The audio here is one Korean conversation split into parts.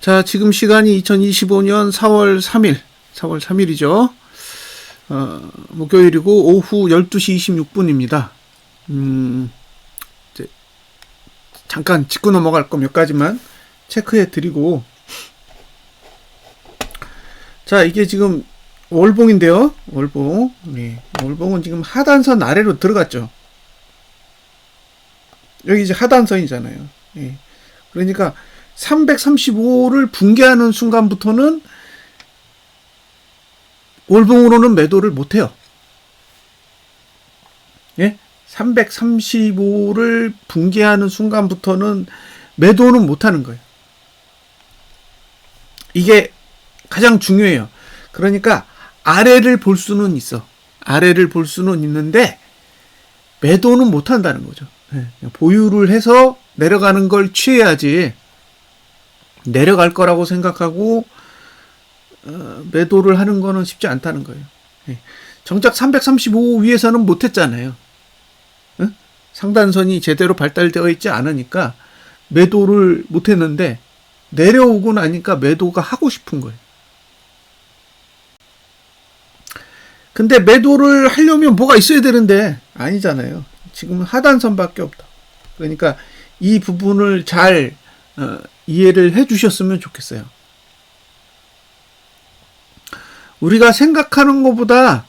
자, 지금 시간이 2025년 4월 3일, 4월 3일이죠. 목요일이고, 오후 12시 26분입니다. 이제 잠깐 짚고 넘어갈 거 몇 가지만 체크해 드리고. 자, 이게 지금 월봉인데요. 월봉. 네, 월봉은 지금 하단선 아래로 들어갔죠. 여기 이제 하단선이잖아요. 네. 그러니까 335를 붕괴하는 순간부터는 월봉으로는 매도를 못해요. 예? 335를 붕괴하는 순간부터는 매도는 못하는 거예요. 이게 가장 중요해요. 그러니까 아래를 볼 수는 있어. 아래를 볼 수는 있는데 매도는 못한다는 거죠. 예. 보유를 해서 내려가는 걸 취해야지, 내려갈 거라고 생각하고 매도를 하는 거는 쉽지 않다는 거예요. 예. 정작 335 위에서는 못했잖아요. 응? 상단선이 제대로 발달되어 있지 않으니까 매도를 못했는데 내려오고 나니까 매도가 하고 싶은 거예요. 근데 매도를 하려면 뭐가 있어야 되는데 아니잖아요. 지금 하단선밖에 없다. 그러니까 이 부분을 잘 이해를 해 주셨으면 좋겠어요. 우리가 생각하는 것보다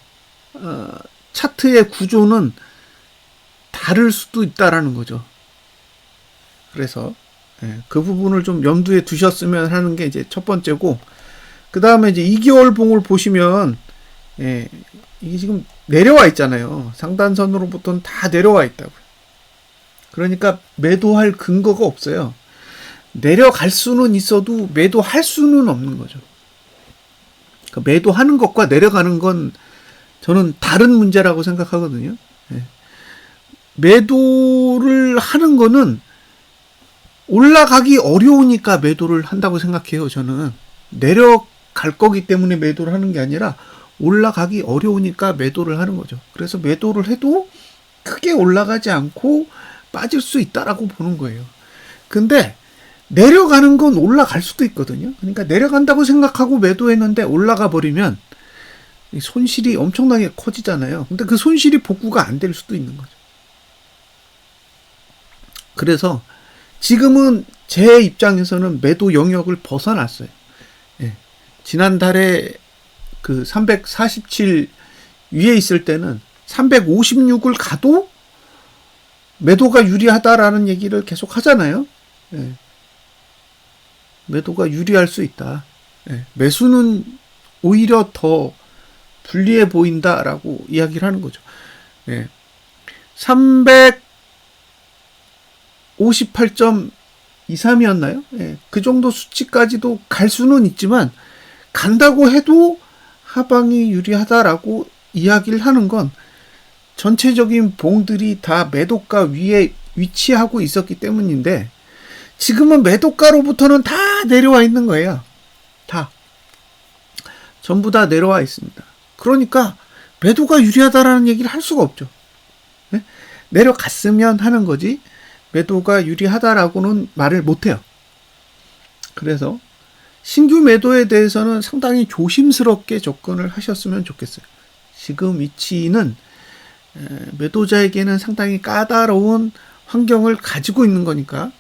차트의 구조는 다를 수도 있다라는 거죠. 그래서 그 부분을 좀 염두에 두셨으면 하는 게 이제 첫 번째고, 그 다음에 이제 2개월 봉을 보시면 이게 지금 내려와 있잖아요. 상단선으로부터는 다 내려와 있다고요. 그러니까 매도할 근거가 없어요. 내려갈 수는 있어도 매도할 수는 없는 거죠. 그러니까 매도하는 것과 내려가는 건 저는 다른 문제라고 생각하거든요. 매도를 하는 거는 올라가기 어려우니까 매도를 한다고 생각해요. 저는 내려갈 거기 때문에 매도를 하는 게 아니라 올라가기 어려우니까 매도를 하는 거죠. 그래서 매도를 해도 크게 올라가지 않고 빠질 수 있다라고 보는 거예요. 근데 내려가는 건 올라갈 수도 있거든요. 그러니까 내려간다고 생각하고 매도했는데 올라가 버리면 손실이 엄청나게 커지잖아요. 근데 그 손실이 복구가 안 될 수도 있는 거죠. 그래서 지금은 제 입장에서는 매도 영역을 벗어났어요. 지난달에 그 347 위에 있을 때는 356을 가도 매도가 유리하다라는 얘기를 계속 하잖아요. 매도가 유리할 수 있다. 매수는 오히려 더 불리해 보인다라고 이야기를 하는 거죠. 358.23이었나요? 그 정도 수치까지도 갈 수는 있지만, 간다고 해도 하방이 유리하다라고 이야기를 하는 건 전체적인 봉들이 다 매도가 위에 위치하고 있었기 때문인데, 지금은 매도가로부터는 다 내려와 있는 거예요. 다. 전부 다 내려와 있습니다. 그러니까 매도가 유리하다라는 얘기를 할 수가 없죠. 내려갔으면 하는 거지 매도가 유리하다라고는 말을 못해요. 그래서 신규 매도에 대해서는 상당히 조심스럽게 접근을 하셨으면 좋겠어요. 지금 위치는 매도자에게는 상당히 까다로운 환경을 가지고 있는 거니까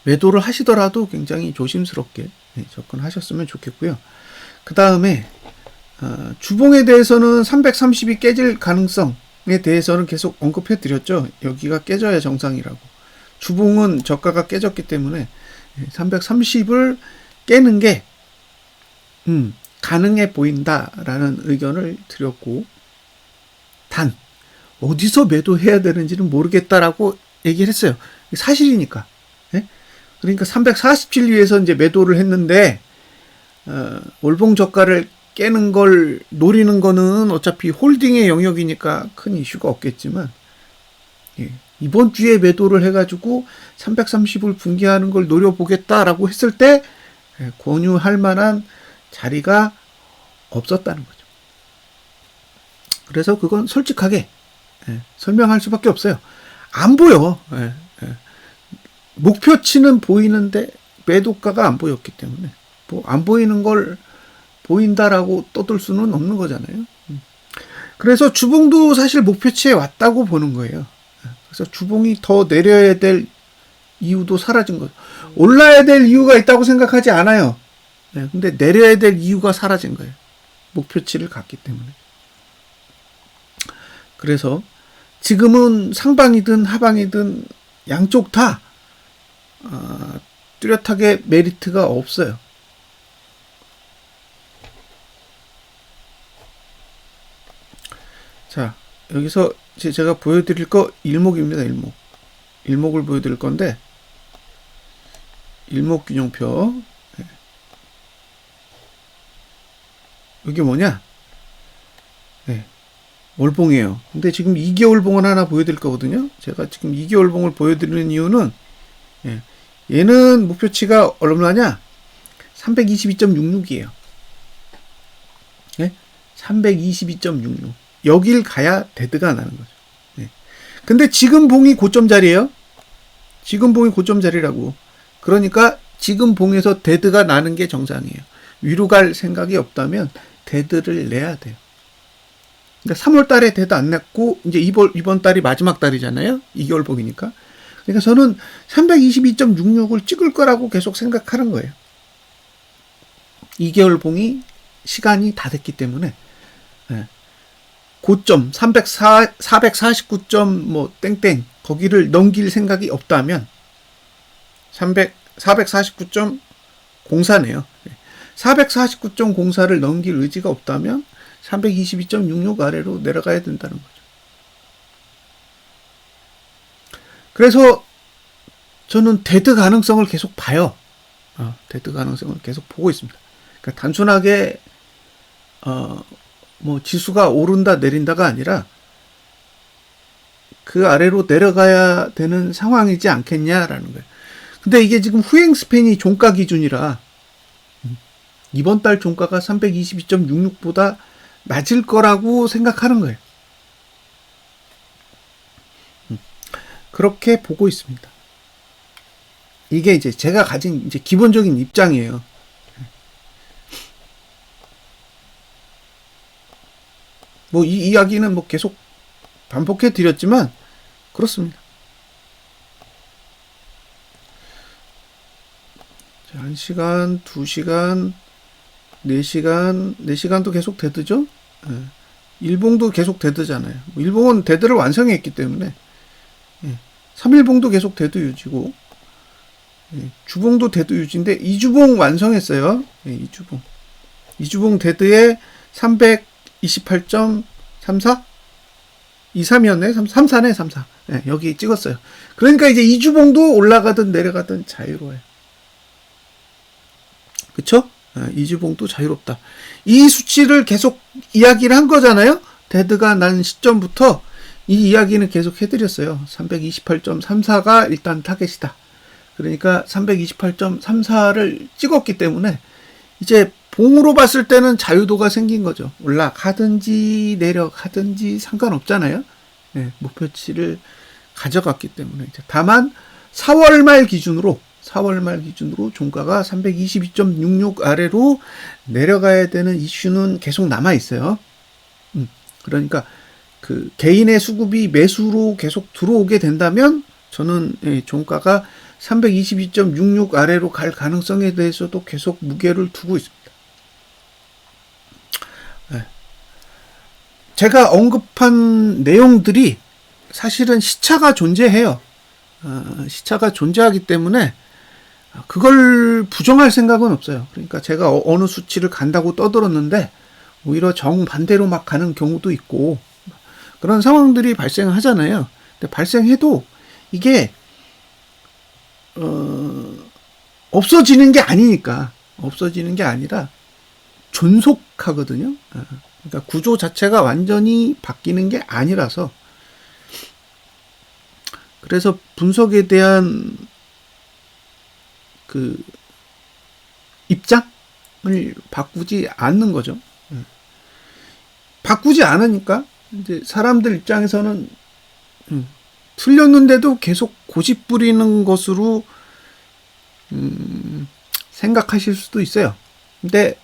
매도를 하시더라도 굉장히 조심스럽게 접근하셨으면 좋겠고요. 그 다음에 주봉에 대해서는 330이 깨질 가능성에 대해서는 계속 언급해 드렸죠. 여기가 깨져야 정상이라고. 주봉은 저가가 깨졌기 때문에 330을 깨는 게 가능해 보인다라는 의견을 드렸고, 단 어디서 매도해야 되는지는 모르겠다라고 얘기를 했어요. 사실이니까. 그러니까 347 위에서 이제 매도를 했는데 월봉 저가를 깨는 걸 노리는 거는 어차피 홀딩의 영역이니까 큰 이슈가 없겠지만, 이번 주에 매도를 해가지고 330을 붕괴하는 걸 노려보겠다라고 했을 때 권유할 만한 자리가 없었다는 거죠. 그래서 그건 솔직하게 설명할 수밖에 없어요. 안 보여. 목표치는 보이는데 매도가가 안 보였기 때문에 뭐 안 보이는 걸 보인다라고 떠들 수는 없는 거잖아요. 그래서 주봉도 사실 목표치에 왔다고 보는 거예요. 그래서 주봉이 더 내려야 될 이유도 사라진 거죠. 올라야 될 이유가 있다고 생각하지 않아요. 근데 내려야 될 이유가 사라진 거예요. 목표치를 갔기 때문에. 그래서 지금은 상방이든 하방이든 양쪽 다 뚜렷하게 메리트가 없어요. 자, 여기서 제가 보여드릴 거 일목입니다. 일목을 보여드릴 건데, 일목균형표. 이게 뭐냐? 월봉이에요. 근데 지금 2개월봉을 하나 보여드릴 거거든요. 제가 지금 2개월봉을 보여드리는 이유는, 얘는 목표치가 얼마냐? 322.66이에요. 322.66. 여길 가야 데드가 나는 거죠. 근데 지금 봉이 고점 자리예요. 지금 봉이 고점 자리라고. 그러니까 지금 봉에서 데드가 나는 게 정상이에요. 위로 갈 생각이 없다면 데드를 내야 돼요. 그러니까 3월 달에 데드 안 냈고 이제 이번 달이 마지막 달이잖아요. 2개월 봉이니까. 그러니까 저는 322.66을 찍을 거라고 계속 생각하는 거예요. 2개월 봉이 시간이 다 됐기 때문에 고점 449점 뭐 땡땡 거기를 넘길 생각이 없다면 449점 공사네요. 449점 공사를 넘길 의지가 없다면 322.66 아래로 내려가야 된다는 거죠. 그래서 저는 데드 가능성을 계속 봐요. 데드 가능성을 계속 보고 있습니다. 그러니까 단순하게 뭐 지수가 오른다 내린다가 아니라 그 아래로 내려가야 되는 상황이지 않겠냐라는 거예요. 근데 이게 지금 후행 스팬이 종가 기준이라 이번 달 종가가 322.66보다 낮을 거라고 생각하는 거예요. 그렇게 보고 있습니다. 이게 이제 제가 가진 이제 기본적인 입장이에요. 뭐 이 이야기는 뭐 계속 반복해 드렸지만 그렇습니다. 자, 1시간, 2시간, 4시간, 4시간도 계속 데드죠? 일봉도 계속 데드잖아요. 일봉은 데드를 완성했기 때문에 3일봉도 계속 데드 유지고 주봉도 데드 유지인데 2주봉 완성했어요. 2주봉. 2주봉 데드에 328.34? 23이었네? 34네, 34. 여기 찍었어요. 그러니까 이제 2주봉도 올라가든 내려가든 자유로워요. 그쵸? 2주봉도 자유롭다. 이 수치를 계속 이야기를 한 거잖아요? 데드가 난 시점부터 이 이야기는 계속 해드렸어요. 328.34가 일단 타겟이다. 그러니까 328.34를 찍었기 때문에 이제 봉으로 봤을 때는 자유도가 생긴 거죠. 올라가든지 내려가든지 상관없잖아요. 목표치를 가져갔기 때문에. 다만 4월 말 기준으로 종가가 322.66 아래로 내려가야 되는 이슈는 계속 남아 있어요. 그러니까 그 개인의 수급이 매수로 계속 들어오게 된다면 저는 종가가 322.66 아래로 갈 가능성에 대해서도 계속 무게를 두고 있습니다. 제가 언급한 내용들이 사실은 시차가 존재해요. 시차가 존재하기 때문에 그걸 부정할 생각은 없어요. 그러니까 제가 어느 수치를 간다고 떠들었는데 오히려 정반대로 막 가는 경우도 있고 그런 상황들이 발생하잖아요. 근데 발생해도 이게 없어지는 게 아니니까 없어지는 게 아니라 존속하거든요. 그러니까 구조 자체가 완전히 바뀌는 게 아니라서 그래서 분석에 대한 그 입장을 바꾸지 않는 거죠. 바꾸지 않으니까 이제 사람들 입장에서는 틀렸는데도 계속 고집 부리는 것으로 생각하실 수도 있어요. 근데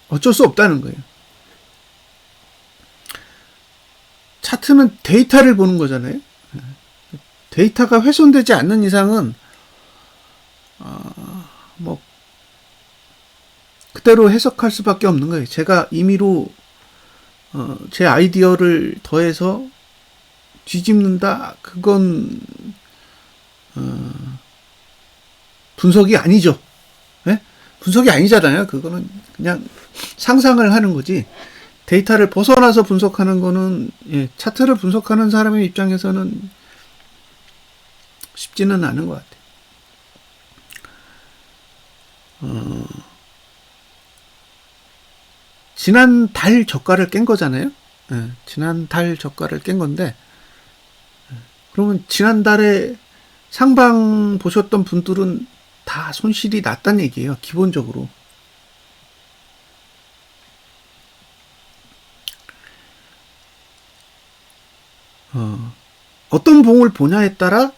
어쩔 수 없다는 거예요. 차트는 데이터를 보는 거잖아요. 데이터가 훼손되지 않는 이상은 뭐 그대로 해석할 수밖에 없는 거예요. 제가 임의로 제 아이디어를 더해서 뒤집는다. 그건 분석이 아니죠. 네? 분석이 아니잖아요. 그거는 그냥 상상을 하는 거지. 데이터를 벗어나서 분석하는 거는, 예, 차트를 분석하는 사람의 입장에서는 쉽지는 않은 것 같아요. 지난달 저가를 깬 거잖아요. 예, 지난달 저가를 깬 건데, 그러면 지난달에 상방 보셨던 분들은 다 손실이 났다는 얘기예요. 기본적으로. 어떤 봉을 보냐에 따라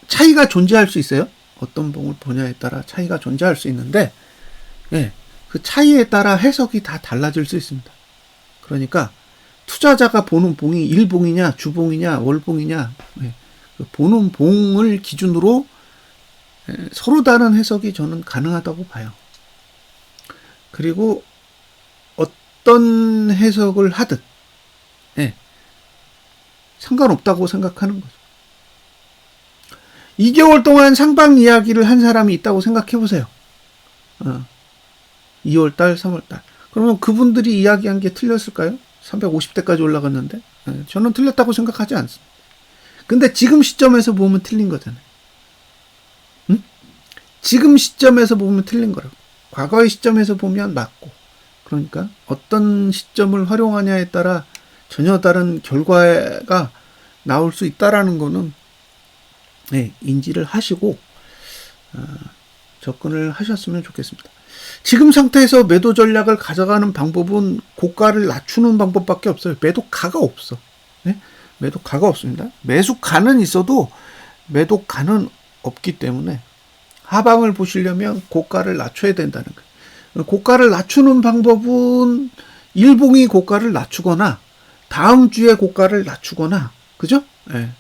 차이가 존재할 수 있어요. 어떤 봉을 보냐에 따라 차이가 존재할 수 있는데, 예, 그 차이에 따라 해석이 다 달라질 수 있습니다. 그러니까 투자자가 보는 봉이 일봉이냐, 주봉이냐, 월봉이냐, 예, 그 보는 봉을 기준으로 서로 다른 해석이 저는 가능하다고 봐요. 그리고 어떤 해석을 하든, 예, 상관없다고 생각하는 거죠. 2개월 동안 상방 이야기를 한 사람이 있다고 생각해 보세요. 2월달, 3월달. 그러면 그분들이 이야기한 게 틀렸을까요? 350대까지 올라갔는데. 저는 틀렸다고 생각하지 않습니다. 근데 지금 시점에서 보면 틀린 거잖아요. 응? 지금 시점에서 보면 틀린 거라고. 과거의 시점에서 보면 맞고. 그러니까 어떤 시점을 활용하냐에 따라 전혀 다른 결과가 나올 수 있다라는 거는, 네, 인지를 하시고 접근을 하셨으면 좋겠습니다. 지금 상태에서 매도 전략을 가져가는 방법은 고가를 낮추는 방법밖에 없어요. 매도가가 없어. 네? 매도가가 없습니다. 매수가는 있어도 매도가는 없기 때문에 하방을 보시려면 고가를 낮춰야 된다는 거예요. 고가를 낮추는 방법은 일봉이 고가를 낮추거나 다음 주에 고가를 낮추거나, 그죠? 네.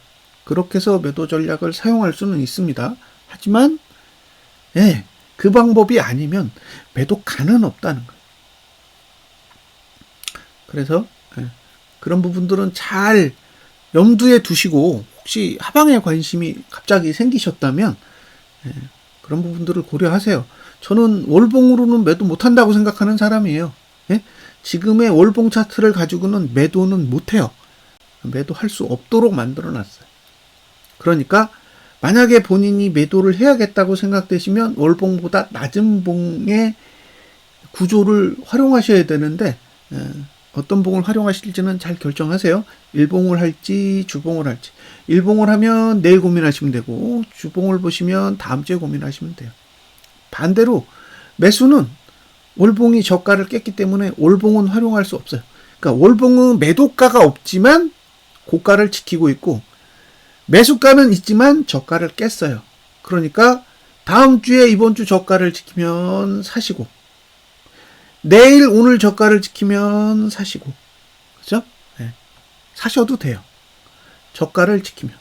그렇게 해서 매도 전략을 사용할 수는 있습니다. 하지만, 예, 그 방법이 아니면 매도가는 없다는 거예요. 그래서, 예, 그런 부분들은 잘 염두에 두시고, 혹시 하방에 관심이 갑자기 생기셨다면, 예, 그런 부분들을 고려하세요. 저는 월봉으로는 매도 못한다고 생각하는 사람이에요. 예? 지금의 월봉 차트를 가지고는 매도는 못해요. 매도할 수 없도록 만들어놨어요. 그러니까 만약에 본인이 매도를 해야겠다고 생각되시면 월봉보다 낮은 봉의 구조를 활용하셔야 되는데, 어떤 봉을 활용하실지는 잘 결정하세요. 일봉을 할지 주봉을 할지. 일봉을 하면 내일 고민하시면 되고, 주봉을 보시면 다음 주에 고민하시면 돼요. 반대로 매수는 월봉이 저가를 깼기 때문에 월봉은 활용할 수 없어요. 그러니까 월봉은 매도가가 없지만 고가를 지키고 있고, 매수가는 있지만 저가를 깼어요. 그러니까 다음 주에 이번 주 저가를 지키면 사시고, 내일 오늘 저가를 지키면 사시고, 그죠? 네. 사셔도 돼요. 저가를 지키면.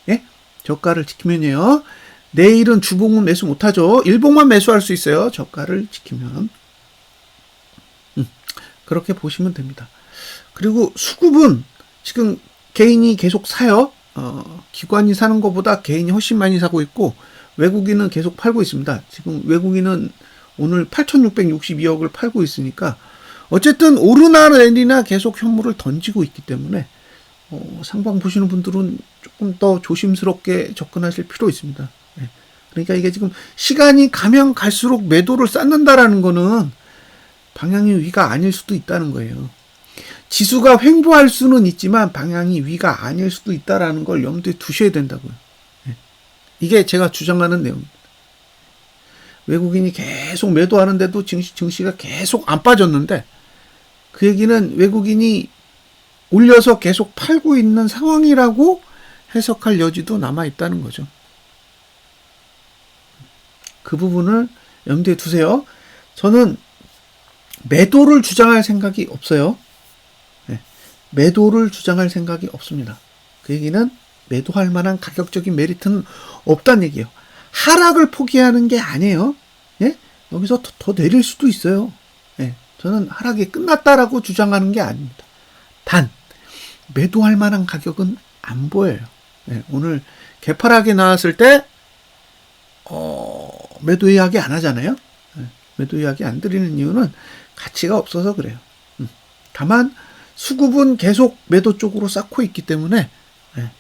예? 저가를 지키면요. 내일은 주봉은 매수 못하죠. 일봉만 매수할 수 있어요. 저가를 지키면. 그렇게 보시면 됩니다. 그리고 수급은 지금 개인이 계속 사요. 기관이 사는 것보다 개인이 훨씬 많이 사고 있고, 외국인은 계속 팔고 있습니다. 지금 외국인은 오늘 8,662억을 팔고 있으니까, 어쨌든 오르나 내리나 계속 현물을 던지고 있기 때문에, 상방 보시는 분들은 조금 더 조심스럽게 접근하실 필요 있습니다. 네. 그러니까 이게 지금 시간이 가면 갈수록 매도를 쌓는다라는 거는 방향이 위가 아닐 수도 있다는 거예요. 지수가 횡보할 수는 있지만 방향이 위가 아닐 수도 있다라는 걸 염두에 두셔야 된다고요. 네. 이게 제가 주장하는 내용입니다. 외국인이 계속 매도하는데도 증시가 계속 안 빠졌는데, 그 얘기는 외국인이 올려서 계속 팔고 있는 상황이라고 해석할 여지도 남아 있다는 거죠. 그 부분을 염두에 두세요. 저는 매도를 주장할 생각이 없어요. 네, 매도를 주장할 생각이 없습니다. 그 얘기는 매도할 만한 가격적인 메리트는 없다는 얘기예요. 하락을 포기하는 게 아니에요. 예? 여기서 더 내릴 수도 있어요. 예, 저는 하락이 끝났다라고 주장하는 게 아닙니다. 단 매도할 만한 가격은 안 보여요. 예, 오늘 개파락이 나왔을 때 매도 이야기 안 하잖아요. 예, 매도 이야기 안 드리는 이유는 가치가 없어서 그래요. 다만 수급은 계속 매도 쪽으로 쌓고 있기 때문에 예,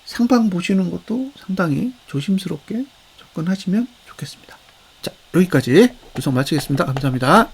상방 보시는 것도 상당히 조심스럽게 접근하시면 좋겠습니다. 자, 여기까지 분석 마치겠습니다. 감사합니다.